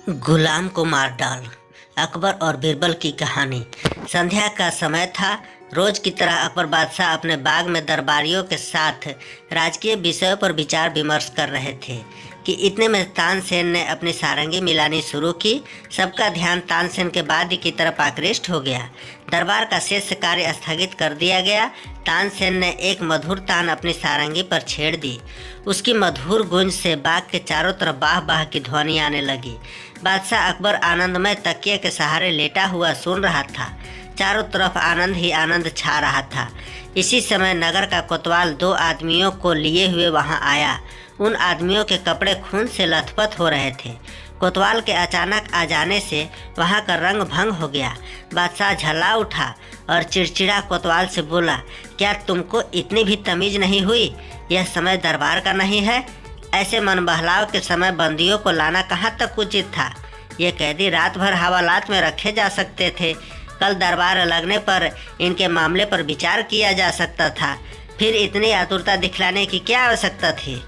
गुलाम को मार डाल। अकबर और बीरबल की कहानी। संध्या का समय था। रोज की तरह अकबर बादशाह अपने बाग में दरबारियों के साथ राजकीय विषयों पर विचार विमर्श कर रहे थे कि इतने में तानसेन ने अपनी सारंगी मिलानी शुरू की। सबका ध्यान तानसेन के वाद्य की तरफ आकृष्ट हो गया। दरबार का शेष कार्य स्थगित कर दिया गया। तानसेन ने एक मधुर तान अपनी सारंगी पर छेड़ दी। उसकी मधुर गूंज से बाग के चारों तरफ बाह बाह की ध्वनि आने लगी। बादशाह अकबर आनंदमय तकिए के सहारे लेटा हुआ सुन रहा था। चारों तरफ आनंद ही आनंद छा रहा था। इसी समय नगर का कोतवाल दो आदमियों को लिए हुए वहां आया। उन आदमियों के कपड़े खून से लथपथ हो रहे थे। कोतवाल के अचानक आ जाने से वहां का रंग भंग हो गया। बादशाह झल्ला उठा और चिड़चिड़ा कोतवाल से बोला, क्या तुमको इतनी भी तमीज नहीं हुई? यह समय दरबार का नहीं है। ऐसे मन बहलाव के समय बंदियों को लाना कहाँ तक उचित था? ये कैदी रात भर हवालात में रखे जा सकते थे। कल दरबार लगने पर इनके मामले पर विचार किया जा सकता था। फिर इतनी आतुरता दिखलाने की क्या आवश्यकता थी?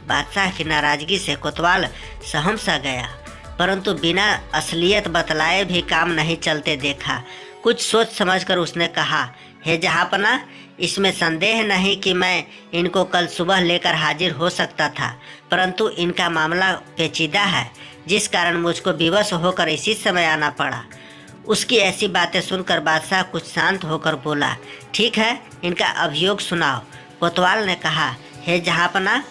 बादशाह की नाराजगी से कोतवाल सहम सा गया, परंतु बिना असलियत बतलाए भी काम नहीं चलते देखा। कुछ सोच समझकर उसने कहा, हे जहाँपना, इसमें संदेह नहीं कि मैं इनको कल सुबह लेकर हाजिर हो सकता था, परंतु इनका मामला पेचीदा है, जिस कारण मुझको विवश होकर इसी समय आना पड़ा। उसकी ऐसी बातें सुनकर बादशाह कुछ शांत होकर बोला, ठीक है, इनका अभियोग सुनाओ। कोतवाल ने कहा, हे जहाँपना,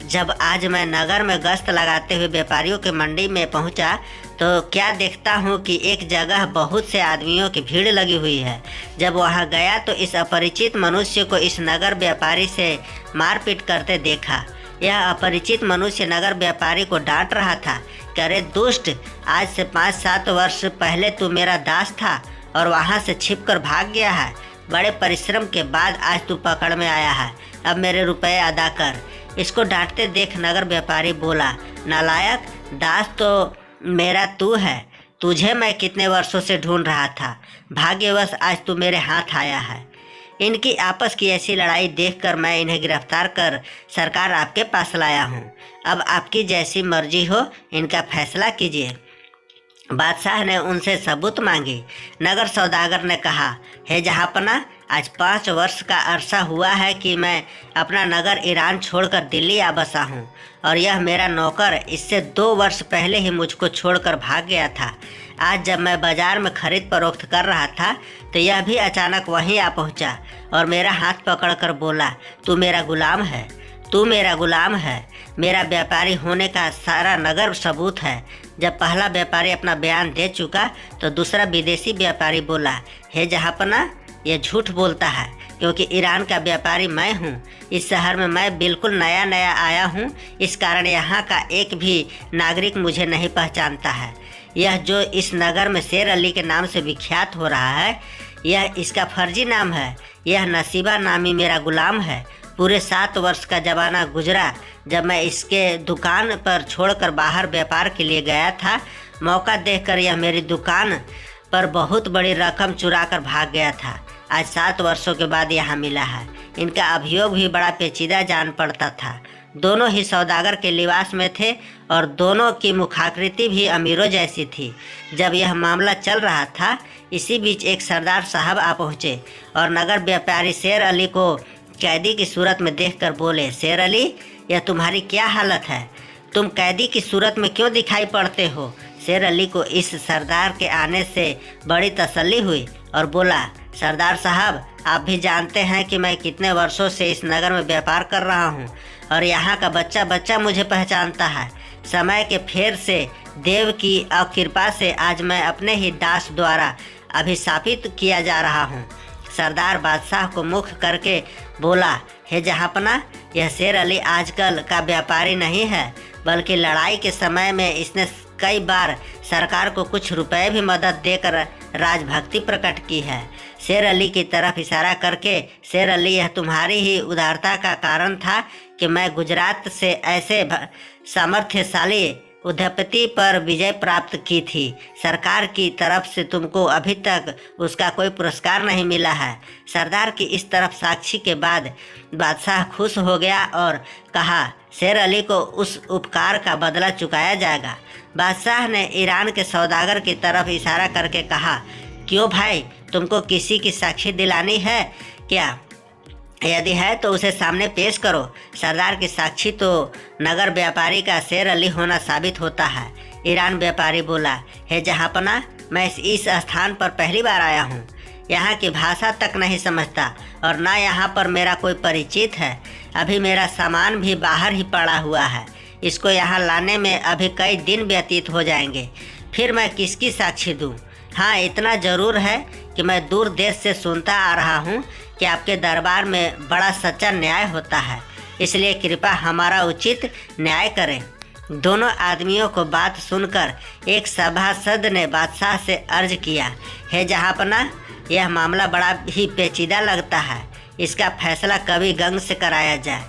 जब आज मैं नगर में गश्त लगाते हुए व्यापारियों के मंडी में पहुंचा तो क्या देखता हूं कि एक जगह बहुत से आदमियों की भीड़ लगी हुई है। जब वहां गया तो इस अपरिचित मनुष्य को इस नगर व्यापारी से मारपीट करते देखा। यह अपरिचित मनुष्य नगर व्यापारी को डांट रहा था कि अरे दुष्ट, आज से 5-7 वर्ष पहले तू मेरा दास था और वहाँ से छिपकर भाग गया है। बड़े परिश्रम के बाद आज तू पकड़ में आया है, अब मेरे रुपए अदा कर। इसको डांटते देख नगर व्यापारी बोला, नालायक, दास तो मेरा तू है। तुझे मैं कितने वर्षों से ढूंढ रहा था। भाग्यवश आज तू मेरे हाथ आया है। इनकी आपस की ऐसी लड़ाई देखकर मैं इन्हें गिरफ्तार कर सरकार आपके पास लाया हूँ। अब आपकी जैसी मर्जी हो, इनका फैसला कीजिए। बादशाह ने उनसे सबूत मांगी। नगर सौदागर ने कहा, हे जहाँपना, आज 5 वर्ष का अरसा हुआ है कि मैं अपना नगर ईरान छोड़कर दिल्ली आ बसा हूँ और यह मेरा नौकर इससे 2 वर्ष पहले ही मुझको छोड़कर भाग गया था। आज जब मैं बाजार में खरीद फरोख्त कर रहा था तो यह भी अचानक वहीं आ पहुँचा और मेरा हाथ पकड़कर बोला, तू मेरा गुलाम है, तू मेरा गुलाम है। मेरा व्यापारी होने का सारा नगर सबूत है। जब पहला व्यापारी अपना बयान दे चुका तो दूसरा विदेशी व्यापारी बोला, हे जहाँपना, यह झूठ बोलता है, क्योंकि ईरान का व्यापारी मैं हूँ। इस शहर में मैं बिल्कुल नया नया आया हूँ, इस कारण यहाँ का एक भी नागरिक मुझे नहीं पहचानता है। यह जो इस नगर में शेर अली के नाम से विख्यात हो रहा है, यह इसका फर्जी नाम है। यह नसीबा नामी मेरा गुलाम है। पूरे 7 वर्ष का जमाना गुजरा जब मैं इसके दुकान पर छोड़कर बाहर व्यापार के लिए गया था। मौका देखकर यह मेरी दुकान पर बहुत बड़ी रकम चुरा कर भाग गया था। आज 7 वर्षों के बाद यहाँ मिला है। इनका अभियोग भी बड़ा पेचीदा जान पड़ता था। दोनों ही सौदागर के लिबास में थे और दोनों की मुखाकृति भी अमीरों जैसी थी। जब यह मामला चल रहा था, इसी बीच एक सरदार साहब आ पहुँचे और नगर व्यापारी शेर अली को कैदी की सूरत में देखकर बोले, शेर अली, यह तुम्हारी क्या हालत है? तुम कैदी की सूरत में क्यों दिखाई पड़ते हो? शेर अली को इस सरदार के आने से बड़ी तसल्ली हुई और बोला, सरदार साहब, आप भी जानते हैं कि मैं कितने वर्षों से इस नगर में व्यापार कर रहा हूँ और यहाँ का बच्चा बच्चा मुझे पहचानता है। समय के फेर से, देव की कृपा से आज मैं अपने ही दास द्वारा अभिशापित किया जा रहा हूँ। सरदार बादशाह को मुख करके बोला, हे जहाँपना, यह शेर अली आजकल का व्यापारी नहीं है, बल्कि लड़ाई के समय में इसने कई बार सरकार को कुछ रुपए भी मदद देकर राजभक्ति प्रकट की है। शेर अली की तरफ इशारा करके, शेर अली, यह तुम्हारी ही उदारता का कारण था कि मैं गुजरात से ऐसे सामर्थ्यशाली उद्यपति पर विजय प्राप्त की थी। सरकार की तरफ से तुमको अभी तक उसका कोई पुरस्कार नहीं मिला है। सरदार की इस तरफ साक्षी के बाद बादशाह खुश हो गया और कहा, शेर अली को उस उपकार का बदला चुकाया जाएगा। बादशाह ने ईरान के सौदागर की तरफ इशारा करके कहा, क्यों भाई, तुमको किसी की साक्षी दिलानी है क्या? यदि है तो उसे सामने पेश करो। सरदार की साक्षी तो नगर व्यापारी का शेर अली होना साबित होता है। ईरान व्यापारी बोला, हे जहाँपना, मैं इस स्थान पर पहली बार आया हूँ। यहाँ की भाषा तक नहीं समझता और ना यहाँ पर मेरा कोई परिचित है। अभी मेरा सामान भी बाहर ही पड़ा हुआ है। इसको यहाँ लाने में अभी कई दिन व्यतीत हो जाएंगे। फिर मैं किसकी साक्षी दूँ? हाँ, इतना ज़रूर है कि मैं दूर देश से सुनता आ रहा हूँ कि आपके दरबार में बड़ा सच्चा न्याय होता है, इसलिए कृपया हमारा उचित न्याय करें। दोनों आदमियों को बात सुनकर एक सभासद ने बादशाह से अर्ज किया, हे जहाँपना, यह मामला बड़ा ही पेचीदा लगता है। इसका फैसला कवि गंग से कराया जाए।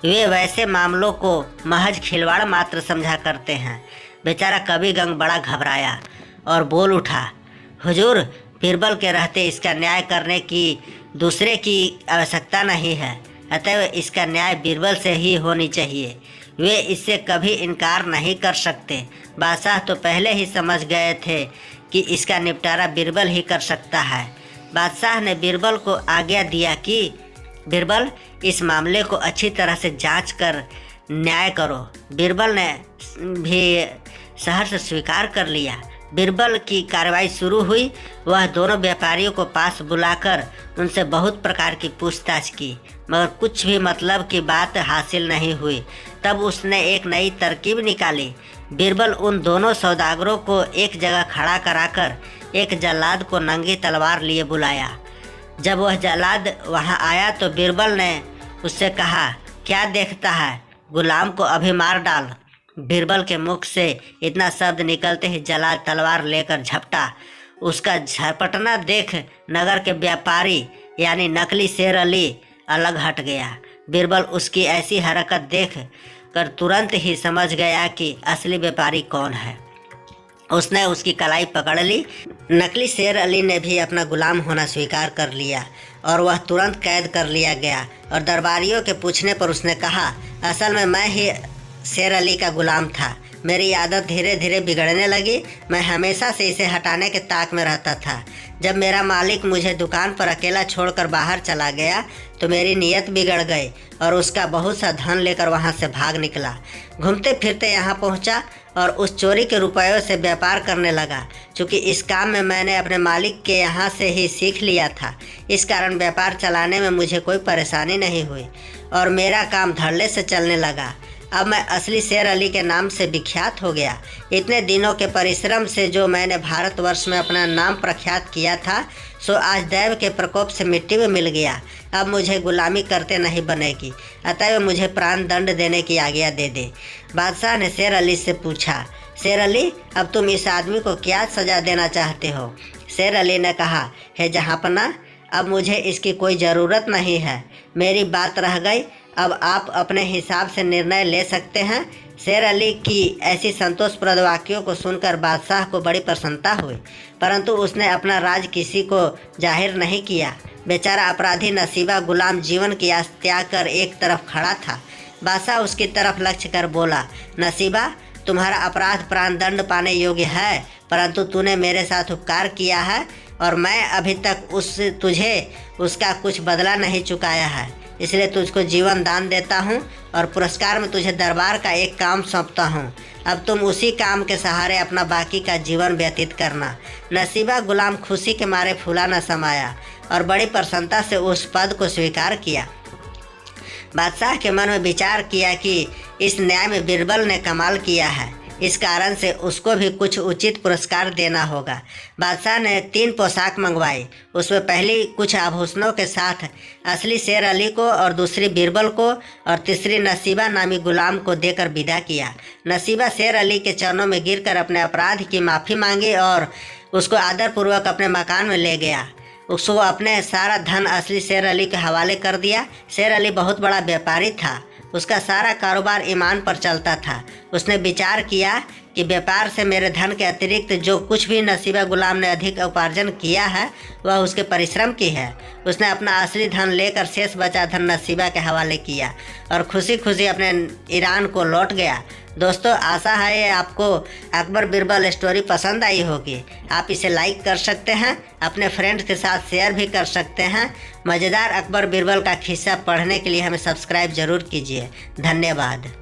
वे वैसे मामलों को महज खिलवाड़ मात्र समझा करते हैं। बेचारा कवि गंग बड़ा घबराया और बोल उठा, हुजूर, बीरबल के रहते इसका न्याय करने की दूसरे की आवश्यकता नहीं है, अतएव इसका न्याय बीरबल से ही होनी चाहिए। वे इससे कभी इनकार नहीं कर सकते। बादशाह तो पहले ही समझ गए थे कि इसका निपटारा बीरबल ही कर सकता है। बादशाह ने बीरबल को आज्ञा दिया कि बीरबल, इस मामले को अच्छी तरह से जांच कर न्याय करो। बीरबल ने भी सहर्ष स्वीकार कर लिया। बीरबल की कार्रवाई शुरू हुई। वह दोनों व्यापारियों को पास बुलाकर उनसे बहुत प्रकार की पूछताछ की, मगर कुछ भी मतलब की बात हासिल नहीं हुई। तब उसने एक नई तरकीब निकाली। बीरबल उन दोनों सौदागरों को एक जगह खड़ा कराकर एक जल्लाद को नंगी तलवार लिए बुलाया। जब वह जल्लाद वहां आया तो बीरबल ने उससे कहा, क्या देखता है, गुलाम को अभी मार डाल। बीरबल के मुख से इतना शब्द निकलते ही जल्लाद तलवार लेकर झपटा। उसका झपटना देख नगर के व्यापारी यानी नकली शेर अली अलग हट गया। बीरबल उसकी ऐसी हरकत देख कर तुरंत ही समझ गया कि असली व्यापारी कौन है। उसने उसकी कलाई पकड़ ली। नकली शेर अली ने भी अपना गुलाम होना स्वीकार कर लिया और वह तुरंत कैद कर लिया गया। और दरबारियों के पूछने पर उसने कहा, असल में मैं ही शेर अली का गुलाम था। मेरी आदत धीरे धीरे बिगड़ने लगी। मैं हमेशा से इसे हटाने के ताक में रहता था। जब मेरा मालिक मुझे दुकान पर अकेला छोड़कर बाहर चला गया तो मेरी नीयत बिगड़ गई और उसका बहुत सा धन लेकर वहां से भाग निकला। घूमते फिरते यहाँ पहुँचा और उस चोरी के रुपयों से व्यापार करने लगा। चूँकि इस काम में मैंने अपने मालिक के यहाँ से ही सीख लिया था, इस कारण व्यापार चलाने में मुझे कोई परेशानी नहीं हुई और मेरा काम धड़ल्ले से चलने लगा। अब मैं असली शेर अली के नाम से विख्यात हो गया। इतने दिनों के परिश्रम से जो मैंने भारतवर्ष में अपना नाम प्रख्यात किया था, सो आज दैव के प्रकोप से मिट्टी में मिल गया। अब मुझे गुलामी करते नहीं बनेगी, अतएव मुझे प्राण दंड देने की आज्ञा दे दे। बादशाह ने शेर अली से पूछा, शेर अली, अब तुम इस आदमी को क्या सज़ा देना चाहते हो? शेर अली ने कहा, हे जहाँपना, अब मुझे इसकी कोई ज़रूरत नहीं है। मेरी बात रह गई, अब आप अपने हिसाब से निर्णय ले सकते हैं। शेर अली की ऐसी संतोषप्रद वाक्यों को सुनकर बादशाह को बड़ी प्रसन्नता हुई, परंतु उसने अपना राज किसी को जाहिर नहीं किया। बेचारा अपराधी नसीबा गुलाम जीवन की आस त्याग कर एक तरफ खड़ा था। बादशाह उसकी तरफ लक्ष्य कर बोला, नसीबा, तुम्हारा अपराध प्राण दंड पाने योग्य है, परंतु तूने मेरे साथ उपकार किया है और मैं अभी तक तुझे उसका कुछ बदला नहीं चुकाया है, इसलिए तुझको जीवन दान देता हूँ और पुरस्कार में तुझे दरबार का एक काम सौंपता हूँ। अब तुम उसी काम के सहारे अपना बाकी का जीवन व्यतीत करना। नसीबा गुलाम खुशी के मारे फूला न समाया और बड़ी प्रसन्नता से उस पद को स्वीकार किया। बादशाह के मन में विचार किया कि इस न्याय में बीरबल ने कमाल किया है, इस कारण से उसको भी कुछ उचित पुरस्कार देना होगा। बादशाह ने 3 पोशाक मंगवाई। उसमें पहली कुछ आभूषणों के साथ असली शेर अली को और दूसरी बीरबल को और तीसरी नसीबा नामी गुलाम को देकर विदा किया। नसीबा शेर अली के चरणों में गिरकर अपने अपराध की माफ़ी मांगी और उसको आदरपूर्वक अपने मकान में ले गया। उसको अपने सारा धन असली शेर अली के हवाले कर दिया। शेर अली बहुत बड़ा व्यापारी था, उसका सारा कारोबार ईमान पर चलता था। उसने विचार किया कि व्यापार से मेरे धन के अतिरिक्त जो कुछ भी नसीबा गुलाम ने अधिक उपार्जन किया है वह उसके परिश्रम की है। उसने अपना असली धन लेकर शेष बचा धन नसीबा के हवाले किया और खुशी खुशी अपने ईरान को लौट गया। दोस्तों, आशा है ये आपको अकबर बीरबल स्टोरी पसंद आई होगी। आप इसे लाइक कर सकते हैं, अपने फ्रेंड्स के साथ शेयर भी कर सकते हैं। मज़ेदार अकबर बीरबल का किस्सा पढ़ने के लिए हमें सब्सक्राइब जरूर कीजिए। धन्यवाद।